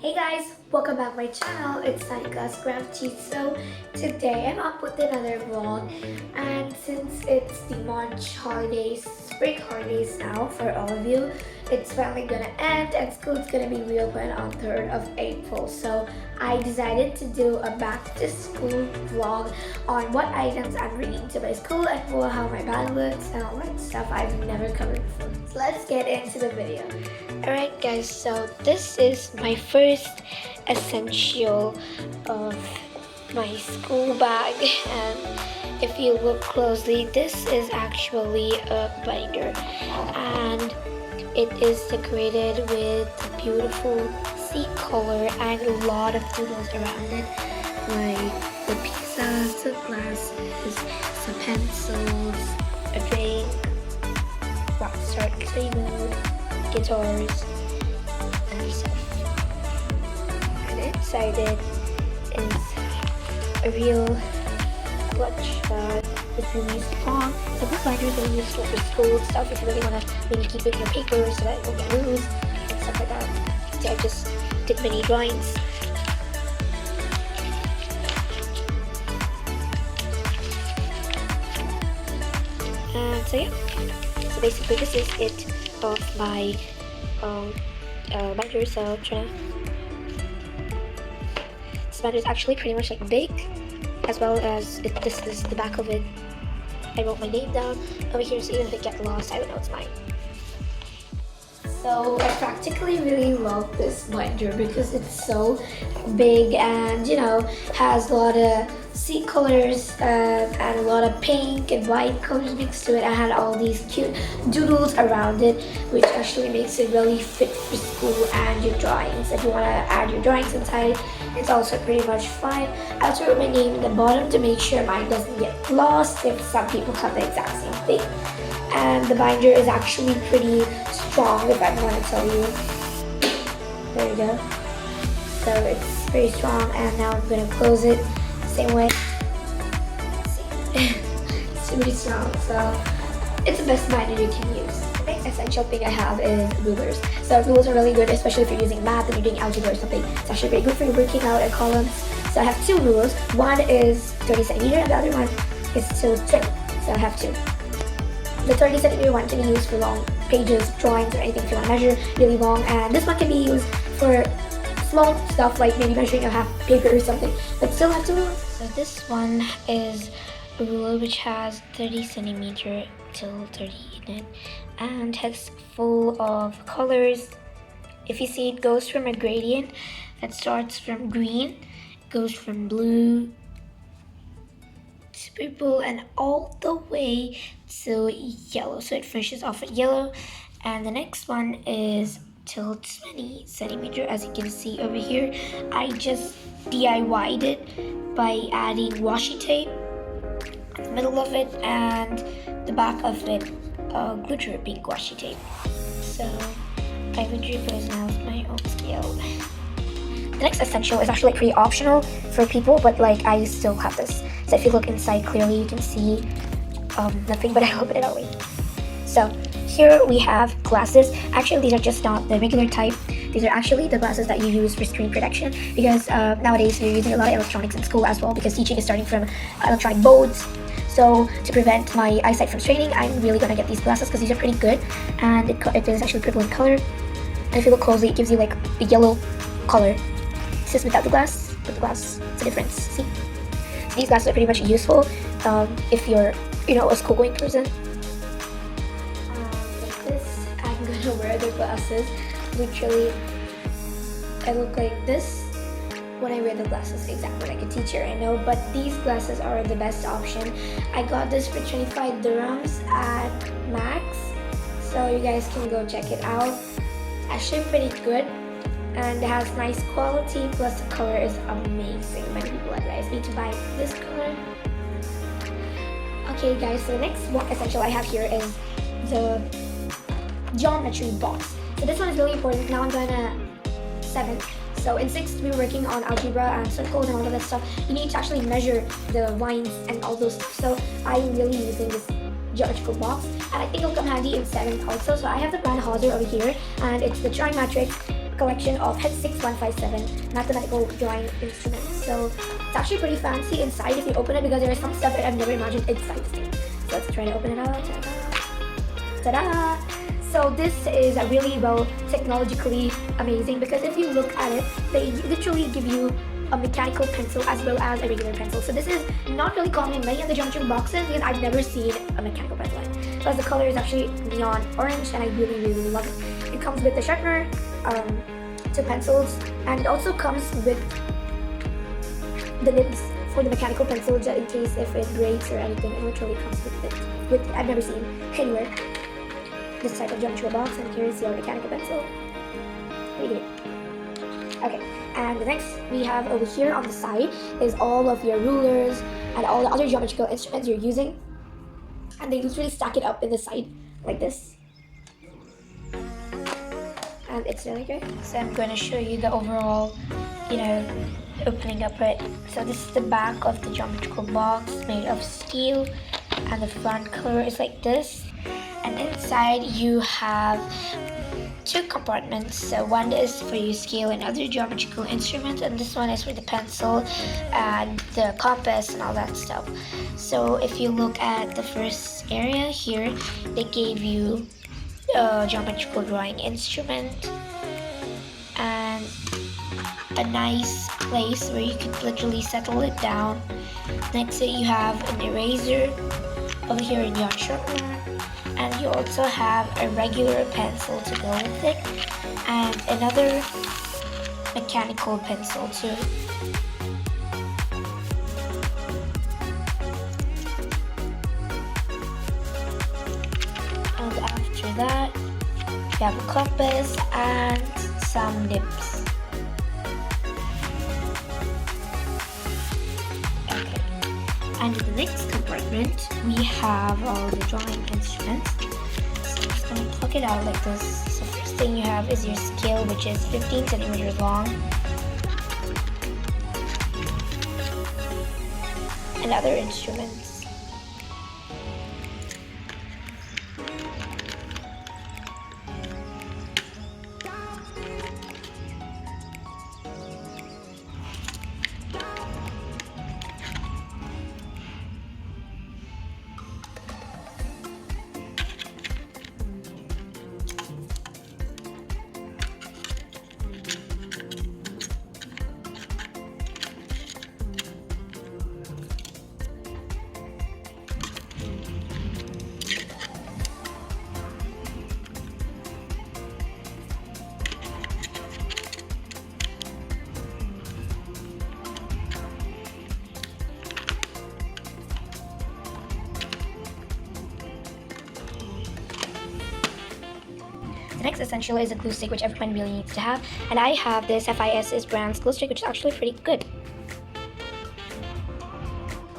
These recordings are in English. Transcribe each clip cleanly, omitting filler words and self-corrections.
Hey guys, welcome back to my channel. It's Sanika's Crafty. So today I'm up with another vlog, and since it's the March holidays, spring holidays now for all of you, it's finally gonna end and school's gonna be reopened on 3rd of April. So I decided to do a back to school vlog on what items I'm bringing to my school and how my bag looks and all that stuff I've never covered before. So let's get into the video. Alright guys, so this is my first essential of my school bag, and if you look closely, this is actually a binder and it is decorated with beautiful sea color and a lot of doodles around it, like the pizzas, the glasses, some pencils, a drink, rockstar mode, guitars, and stuff. And inside it is a real clutch with really strong. So this binder is really useful for school stuff if you really want to maybe keep it in your paper so that it won't get loose and stuff like that. See, I just did many drawings. And so yeah, so basically this is it of my binder. So this binder is actually pretty much like big, as well as this is the back of it. I wrote my name down over here, so even if it gets lost, I would know it's mine. So I practically really love this binder because it's so big and has a lot of sea colors and a lot of pink and white colors mixed to it. I had all these cute doodles around it, which actually makes it really fit for school and your drawings. If you want to add your drawings inside, it's also pretty much fine. I also wrote my name in the bottom to make sure mine doesn't get lost if some people have the exact same thing. And the binder is actually pretty strong, if I want to tell you. There you go. So it's pretty strong, and now I'm going to close it the same way. It's really strong, so it's the best binder you can use. The next essential thing I have is rulers. So rulers are really good, especially if you're using math and you're doing algebra or something. It's actually pretty good for working out at columns. So I have two rulers. One is 30 centimeter and the other one is still 20. So I have two. The 30 centimeter one can be used for long pages, drawings, or anything if you want to measure really long. And this one can be used for small stuff like maybe measuring a half paper or something, but still have two rulers. So this one is a ruler which has 30 centimeter till 30 in it, and has full of colors. If you see, it goes from a gradient that starts from green, goes from blue to purple, and all the way to yellow. So it finishes off at yellow, and the next one is till 20 centimeter. As you can see over here, I just DIY'd it by adding washi tape in the middle of it and the back of it glitter pink washi tape. So I literally put it now with my own scale. The next essential is actually pretty optional for people, but like I still have this. So if you look inside clearly, you can see nothing, but I opened it away. So here we have glasses. Actually, these are just not the regular type. These are actually the glasses that you use for screen protection, because nowadays you're using a lot of electronics in school as well, because teaching is starting from electronic boards. So to prevent my eyesight from straining, I'm really gonna get these glasses because these are pretty good, and it is actually purple in color. And if you look closely, it gives you like a yellow color. This is without the glass. With the glass, it's a difference. See? So these glasses are pretty much useful if you're, a school-going person. Like this, I'm gonna wear the glasses. Literally, I look like this when I wear the glasses, exactly like a teacher, I know, but these glasses are the best option. I got this for 25 dirhams at Max, so you guys can go check it out. Actually pretty good, and it has nice quality, plus the color is amazing. Many people advise me to buy this color. Okay guys, so the next essential I have here is the geometry box. So this one is really important. Now I'm going to 7th. So in 6th, we were working on algebra and circles and all of that stuff. You need to actually measure the lines and all those stuff. So I'm really using this geometrical box, and I think it'll come handy in 7th also. So I have the brand Hauser over here, and it's the trimatrix collection of HED 6157 mathematical drawing instruments. So it's actually pretty fancy inside if you open it, because there is some stuff that I've never imagined inside this thing. So let's try to open it out. Ta-da! Ta-da! So this is really well technologically amazing, because if you look at it, they literally give you a mechanical pencil as well as a regular pencil. So this is not really common in many of the geometry boxes, because I've never seen a mechanical pencil. Plus the color is actually neon orange, and I really love it. It comes with the sharpener, 2 pencils, and it also comes with the nibs for the mechanical pencil, just in case if it breaks or anything. It literally comes with it. I've never seen anywhere this type of geometry box, and here's your mechanical pencil. Pretty great. Okay, and the next we have over here on the side is all of your rulers and all the other geometrical instruments you're using, and they literally stack it up in the side like this, and it's really good. So I'm going to show you the overall, opening up it. So this is the back of the geometrical box made of steel, and the front color is like this, and inside you have 2 compartments. So one is for your scale and other geometrical instruments, and this one is for the pencil and the compass and all that stuff. So if you look at the first area here, they gave you a geometrical drawing instrument and a nice place where you can literally settle it down. Next to it you have an eraser, over here in your sharpener, and you also have a regular pencil to go with it, and another mechanical pencil too. And after that, you have a compass and some nibs. Okay. And in the next compartment, we have all the drawing instruments. So I'm just going to pluck it out like this. So first thing you have is your scale, which is 15 centimeters long. And other instruments. The next essential is a glue stick, which everyone really needs to have, and I have this FIS's brand's glue stick, which is actually pretty good.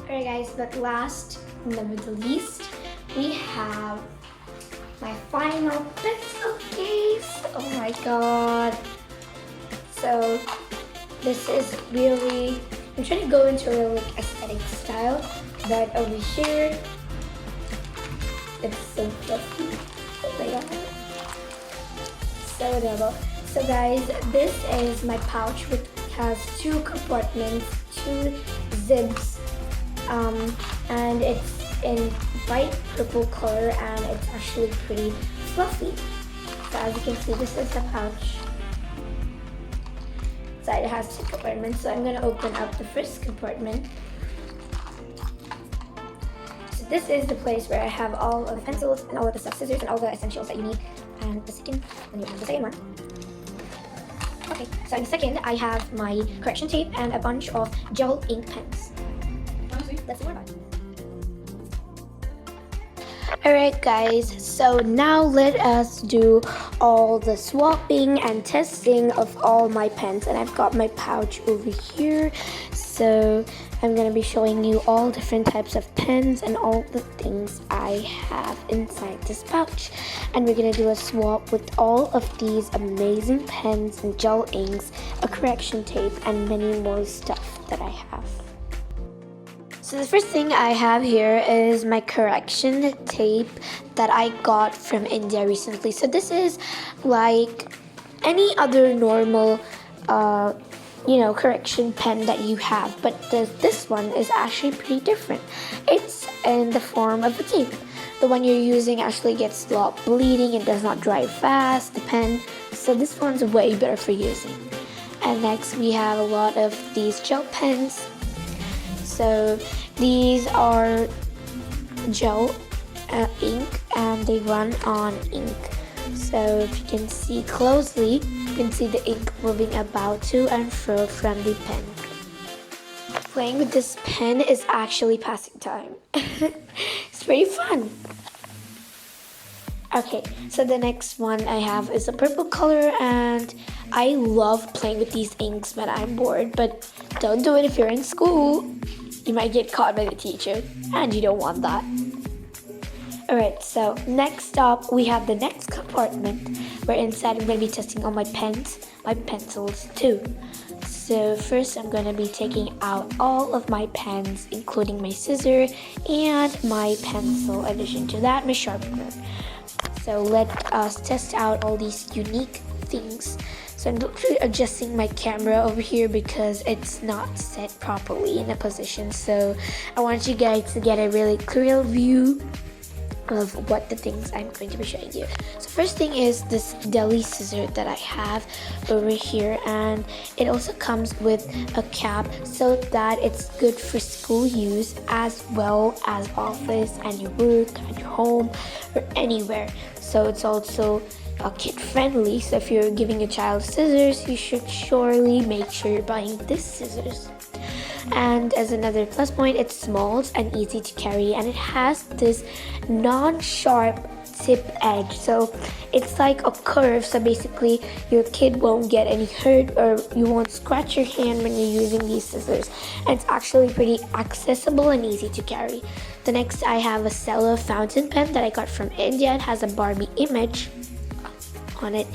Alright guys, but last but not the least, we have my final pencil case. Oh my god. So this is really, I'm trying to go into a like aesthetic style, but over here it's so fluffy. Oh my god. So adorable. So guys, this is my pouch, which has 2 compartments, 2 zips, and it's in bright purple color, and it's actually pretty fluffy. So as you can see, this is the pouch. Inside it has 2 compartments, so I'm going to open up the first compartment. So this is the place where I have all of the pencils and all of the stuff, scissors and all the essentials that you need. And the second one. Okay, so in the second, I have my correction tape and a bunch of gel ink pens. Let's see more about it. Alright guys, so now let us do all the swapping and testing of all my pens, and I've got my pouch over here. So I'm going to be showing you all different types of pens and all the things I have inside this pouch. And we're going to do a swap with all of these amazing pens and gel inks, a correction tape, and many more stuff that I have. So the first thing I have here is my correction tape that I got from India recently. So this is like any other normal correction pen that you have, but this one is actually pretty different. It's in the form of a tape. The one you're using actually gets stopped bleeding and does not dry fast, the pen, so this one's way better for using. And next we have a lot of these gel pens. So these are gel ink, and they run on ink. So if you can see closely, you can see the ink moving about to and fro from the pen. Playing with this pen is actually passing time. It's pretty fun. Okay, so the next one I have is a purple color, and I love playing with these inks when I'm bored, but don't do it if you're in school. You might get caught by the teacher, and you don't want that. Alright, so next up we have the next compartment where inside I'm going to be testing all my pens, my pencils too. So first I'm going to be taking out all of my pens, including my scissor and my pencil. In addition to that, my sharpener. So let us test out all these unique things. So I'm literally adjusting my camera over here because it's not set properly in a position. So I want you guys to get a really clear view of what the things I'm going to be showing you. So first thing is this deli scissor that I have over here, and it also comes with a cap so that it's good for school use as well as office and your work and your home or anywhere. So it's also kid friendly, so if you're giving a child scissors, you should surely make sure you're buying this scissors. And as another plus point, it's small and easy to carry, and it has this non-sharp tip edge, so it's like a curve, so basically your kid won't get any hurt or you won't scratch your hand when you're using these scissors. And it's actually pretty accessible and easy to carry. The next I have a Cello fountain pen that I got from India. It has a Barbie image on it,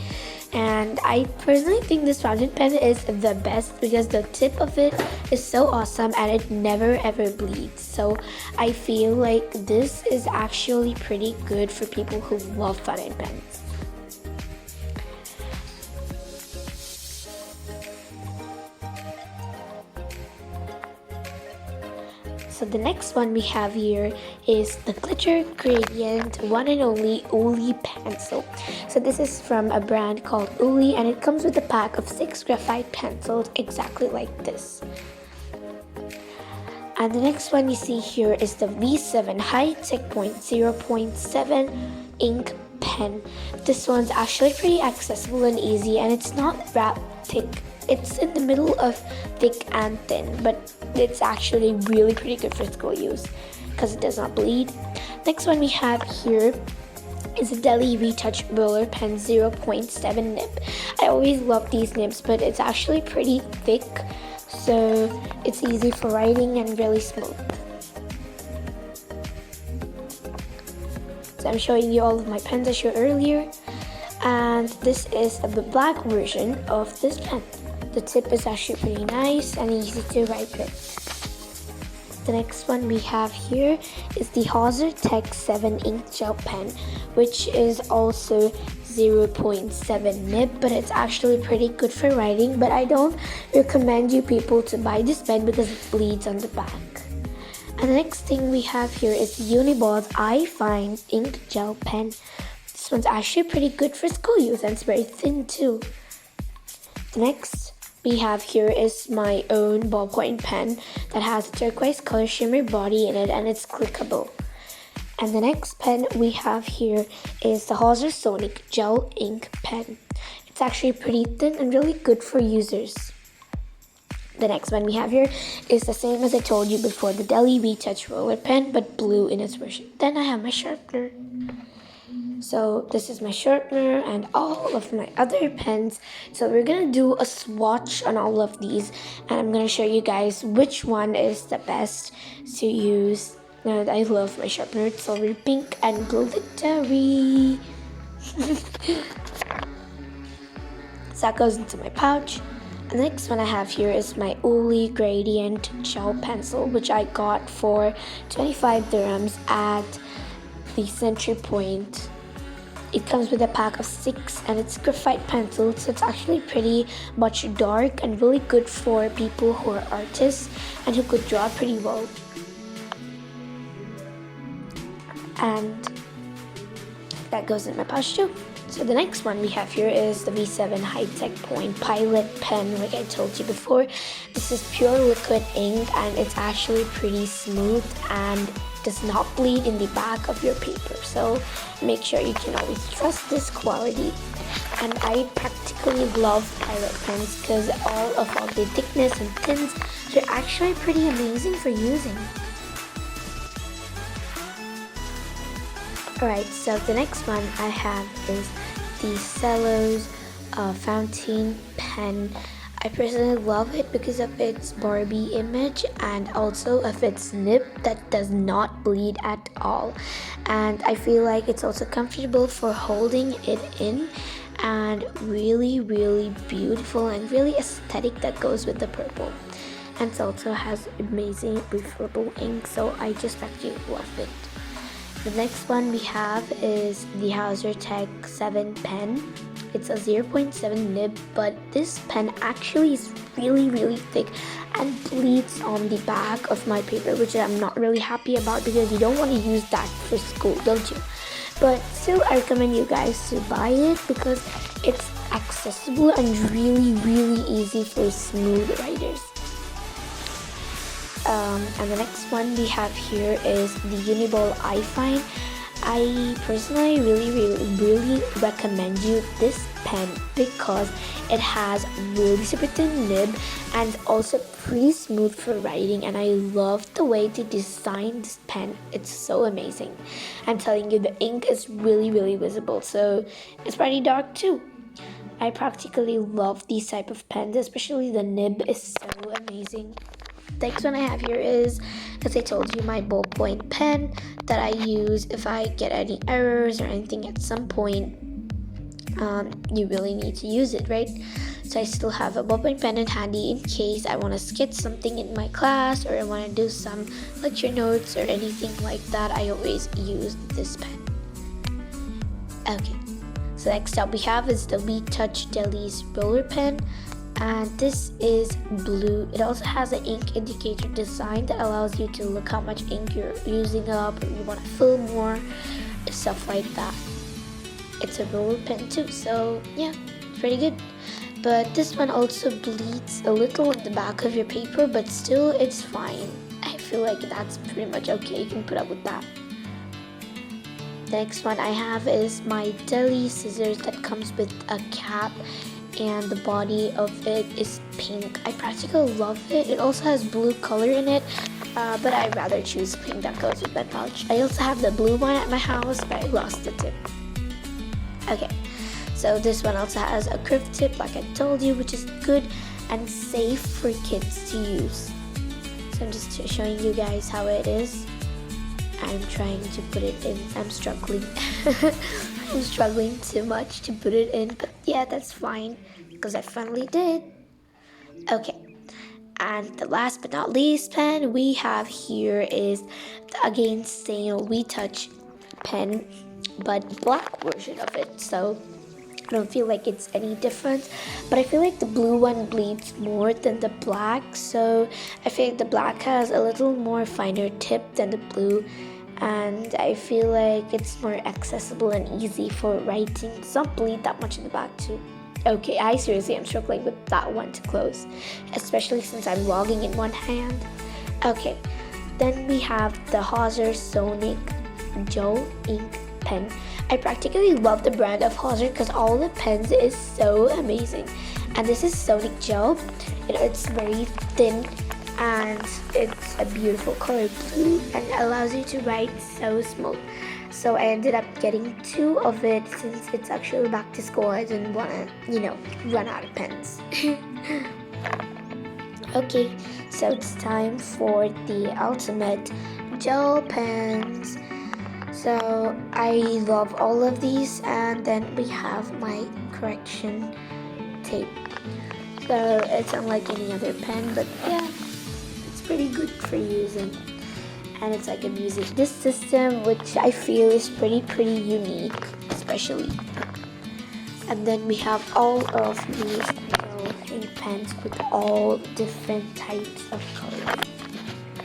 and I personally think this fountain pen is the best because the tip of it is so awesome and it never ever bleeds. So I feel like this is actually pretty good for people who love fountain pens. So the next one we have here is the Glitter Gradient One and Only Uli pencil. So this is from a brand called Uli, and it comes with a pack of 6 graphite pencils exactly like this. And the next one you see here is the V7 High Tech Point 0.7 ink pen. This one's actually pretty accessible and easy, and it's not that thick. It's in the middle of thick and thin, but it's actually really pretty good for school use because it does not bleed. Next one we have here is a Deli Retouch Roller Pen 0.7 nib. I always love these nibs, but it's actually pretty thick, so it's easy for writing and really smooth. So I'm showing you all of my pens I showed earlier, and this is the black version of this pen. The tip is actually pretty nice and easy to write with. The next one we have here is the Hauser Tech 7 Ink Gel Pen, which is also 0.7 nib, but it's actually pretty good for writing, but I don't recommend you people to buy this pen because it bleeds on the back. And the next thing we have here is Unibol's iFine Ink Gel Pen. This one's actually pretty good for school use and it's very thin too. The next we have here is my own ballpoint pen that has a turquoise color shimmer body in it, and it's clickable. And the next pen we have here is the Hauser Sonic Gel Ink Pen. It's actually pretty thin and really good for users. The next one we have here is the same as I told you before, the Deli Retouch Roller Pen, but blue in its version. Then I have my sharpener. So this is my sharpener and all of my other pens. So we're gonna do a swatch on all of these, and I'm gonna show you guys which one is the best to use. And I love my sharpener. It's silver pink and glittery. So that goes into my pouch. The next one I have here is my Uli Gradient Gel Pencil, which I got for 25 dirhams at the Century Point It comes with a pack of 6 and it's graphite pencil, so it's actually pretty much dark and really good for people who are artists and who could draw pretty well. And that goes in my pouch too. So the next one we have here is the V7 High-Tech Point Pilot Pen. Like I told you before, this is pure liquid ink and it's actually pretty smooth and does not bleed in the back of your paper. So make sure you can always trust this quality. And I practically love Pilot pens because all the thickness and tins are actually pretty amazing for using. Alright, so the next one I have is the Cellos Fountain Pen. I personally love it because of its Barbie image and also of its nib that does not bleed at all. And I feel like it's also comfortable for holding it in and really, really beautiful and really aesthetic that goes with the purple. And it also has amazing refillable ink, so I just actually love it. The next one we have is the Hauser Tech 7 pen. It's a 0.7 nib, but this pen actually is really, really thick and bleeds on the back of my paper, which I'm not really happy about because you don't want to use that for school, don't you? But still, I recommend you guys to buy it because it's accessible and really, really easy for smooth writers. And the next one we have here is the Uniball iFine. I personally really recommend you this pen because it has really super thin nib and also pretty smooth for writing, and I love the way they designed this pen. It's so amazing. I'm telling you, the ink is really visible, so it's pretty dark too. I practically love these type of pens, especially the nib is so amazing. The next one I have here is, as I told you, my ballpoint pen that I use if I get any errors or anything at some point. You really need to use it, right? So I still have a ballpoint pen in handy in case I want to sketch something in my class or I want to do some lecture notes or anything like that. I always use this pen. Okay, so next up we have is the V-Touch Deli's roller pen. And this is blue. It also has an ink indicator design that allows you to look how much ink you're using up or you want to fill more, stuff like that. It's a roller pen too, so yeah, pretty good. But this one also bleeds a little in the back of your paper, but still it's fine. I feel like that's pretty much okay. You can put up with that. The next one I have is my Deli scissors that comes with a cap, and the body of it is pink. I practically love it. It also has blue color in it, but I'd rather choose pink that goes with my pouch. I also have the blue one at my house, but I lost the tip. Okay, so this one also has a curved tip like I told you, which is good and safe for kids to use. So I'm just showing you guys how it is. I'm trying to put it in. I'm struggling. I'm struggling too much to put it in, but yeah, that's fine because I finally did. Okay, and the last but not least pen we have here is the again same V-Touch pen, but black version of it. So I don't feel like it's any different, but I feel like the blue one bleeds more than the black, so I feel like the black has a little more finer tip than the blue, and I feel like it's more accessible and easy for writing. It does not bleed that much in the back too. Okay, I seriously am struggling with that one to close, especially since I'm logging in one hand. Okay, then we have the Hauser Sonic Gel Ink Pen. I practically love the brand of Hauser because all the pens is so amazing. And this is Sonic Gel. It's very thin and it's a beautiful color blue and it allows you to write so smooth. So I ended up getting 2 of it since it's actually back to school. I didn't want to, run out of pens. Okay, so it's time for the ultimate gel pens. So I love all of these, and then we have my correction tape. So it's unlike any other pen, but yeah, it's pretty good for using. And it's like a music disc system, which I feel is pretty unique, especially. And then we have all of these ink pens with all different types of colors.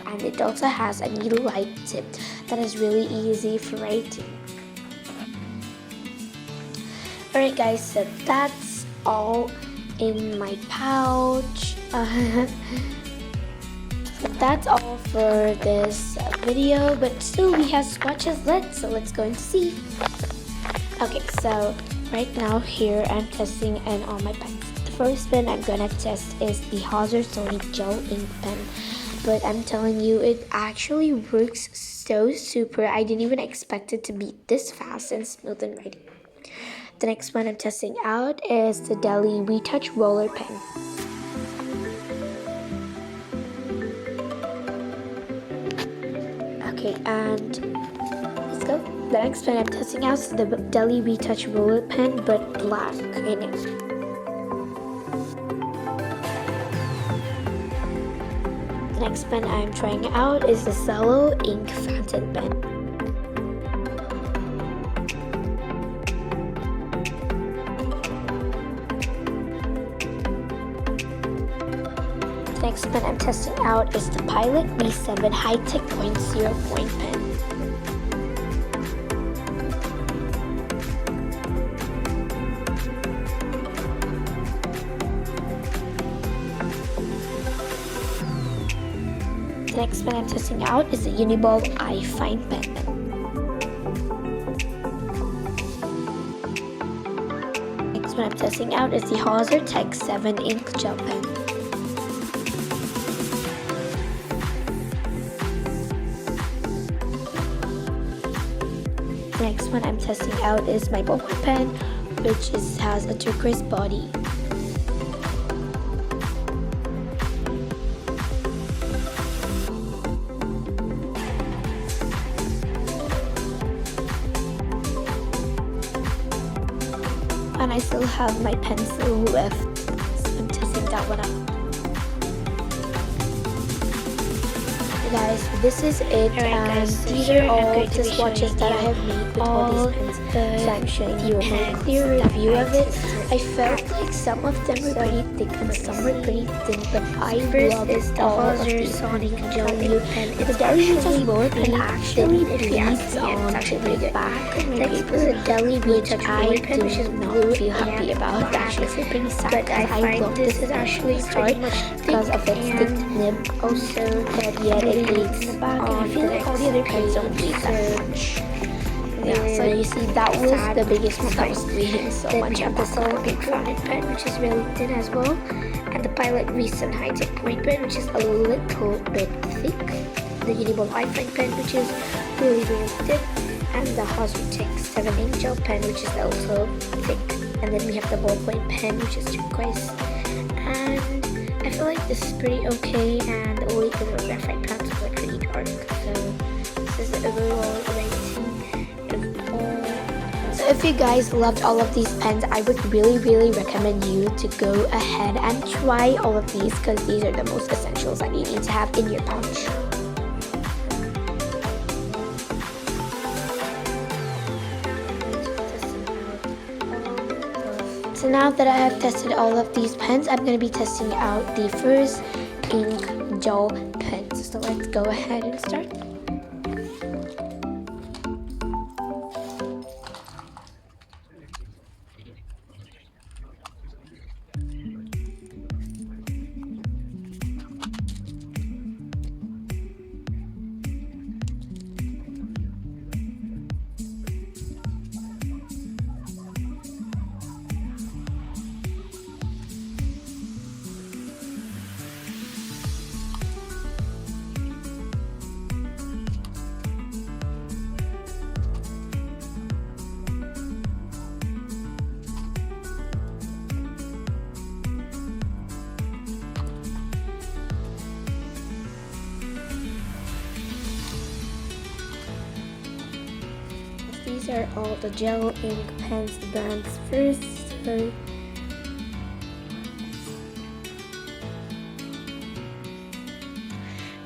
And it also has a needle light tip that is really easy for writing. Alright guys, so that's all in my pouch. So that's all for this video, but still we have swatches left, so let's go and see. Okay, so right now here I'm testing in all my pens. The first pen I'm gonna test is the Hauser Sonic Gel Ink Pen. But I'm telling you, it actually works so super. I didn't even expect it to be this fast and smooth in writing. The next one I'm testing out is the Deli Retouch Roller Pen. Okay, and let's go. The next pen I'm testing out is the Deli Retouch Roller Pen, but black in it. The next pen I'm trying out is the Cello Ink Fountain Pen. The next pen I'm testing out is the Pilot V7 High-Tech .0 Point Pen. The next pen I'm testing out is the Uniball iFine Pen. Next one I'm testing out is the Hauser Tech 7 Ink Gel Pen. The next one I'm testing out is my ballpoint pen, which has a turquoise body. And I still have my pencil left, so I'm testing that one out. Guys, this is it, and these are all the swatches that I have made with all these pens. So I'm showing you a more clear review of it. I felt like some of them were pretty thick and some were pretty thin, but I love the all of Hauser these. Sonic Gel Ink Pen. The Deli Retouch Roller Pen actually bleeds on actually the pretty good. back of my Next paper, is a Deli which Retouch I Roller Pen, do which is not blue feel happy and about. black. Actually, feel pretty sad But I because I find love this this is actually start pretty much because of its thick and nib. also But yet it bleeds in the back. on I feel the like all the other next pens page, don't bleed that so much. yeah, so you see that was sad the biggest one that was bleeding so Then much. we have the Cello Ink Fountain Pen, which is really thin as well, and the Pilot V7 High-Tech Point Pen, which is a little bit thick. The Uniball iFine Pen, which is really thick, and the Hauser Tech 7 Ink Gel Pen, which is also thick. And then we have the ballpoint pen, which is turquoise. And I feel like this is pretty okay, and the only other graphite pens are like pretty dark. So this is the overall rating of all. So if you guys loved all of these pens, I would really recommend you to go ahead and try all of these because these are the most essentials that you need to have in your pouch. So now that I have tested all of these pens, I'm going to be testing out the first ink gel pens. So let's go ahead and start. These are all the gel ink pens, the brands first. So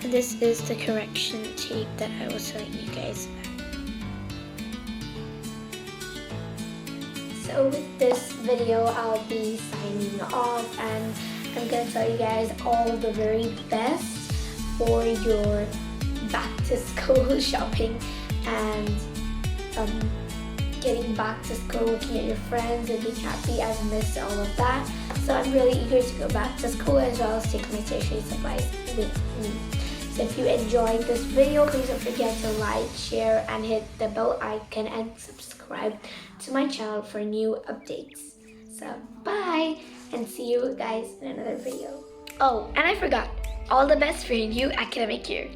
And this is the correction tape that I was telling you guys about. So with this video, I'll be signing off, and I'm gonna tell you guys all the very best for your back to school shopping and getting back to school, looking at your friends and being happy. I've missed all of that. So I'm really eager to go back to school as well as take my tertiary supplies with me. So if you enjoyed this video, please don't forget to like, share, and hit the bell icon and subscribe to my channel for new updates. So bye, and see you guys in another video. Oh, and I forgot, all the best for your new academic year.